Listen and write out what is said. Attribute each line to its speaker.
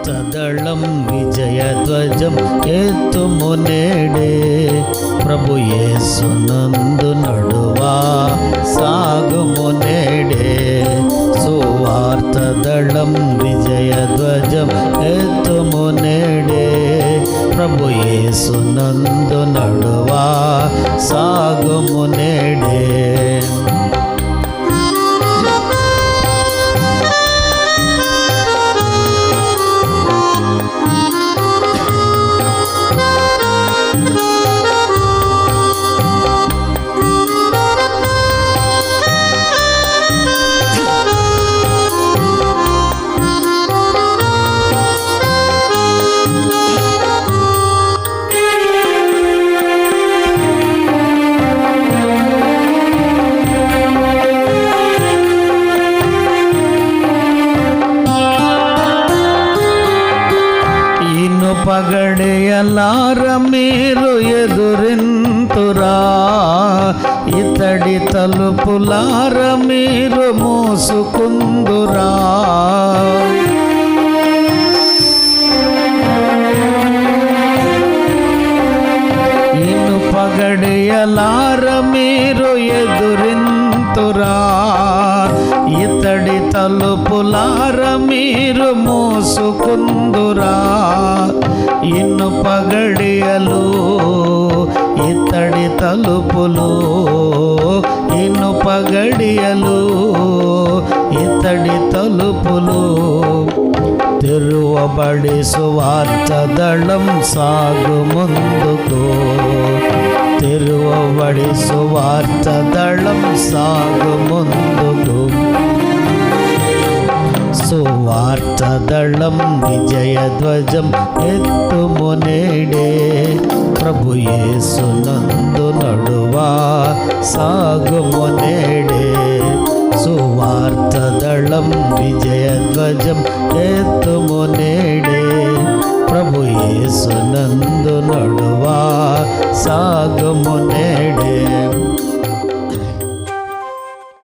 Speaker 1: సువార్తదళం విజయధ్వజం ఎత్తుము నేడే ప్రభు యేసునందు నడువా సాగుము నేడే సువార్తదళం విజయధ్వజం ఎత్తుము నేడే ప్రభు యేసునందు నడువా సాగుము నేడే. పగడేయలార మీరు ఎదురింతురా ఇతడి తలుపులార మీరు మూసుకుందురా. ఇను పగడేయలార మీరు ఎదురింతురా ఇతడి తలుపులార మీరు మూసుకుందురా. ఇన్ను పగడియలు ఇతడి తలుపులు ఇన్ను పగడియలు ఇతడి తలుపులు తెరువబడి సువార్తదళం సాగు ముందుకు తెరువబడి సువార్తదళం సాగు ముందుకు సువార్తదళం విజయధ్వజం ఎత్తుము నేడే ప్రభు యేసునందు నడువా సాగుము నేడే సువార్తదళం విజయధ్వజం ఎత్తుము నేడే ప్రభు యేసునందు నడువా సాగుము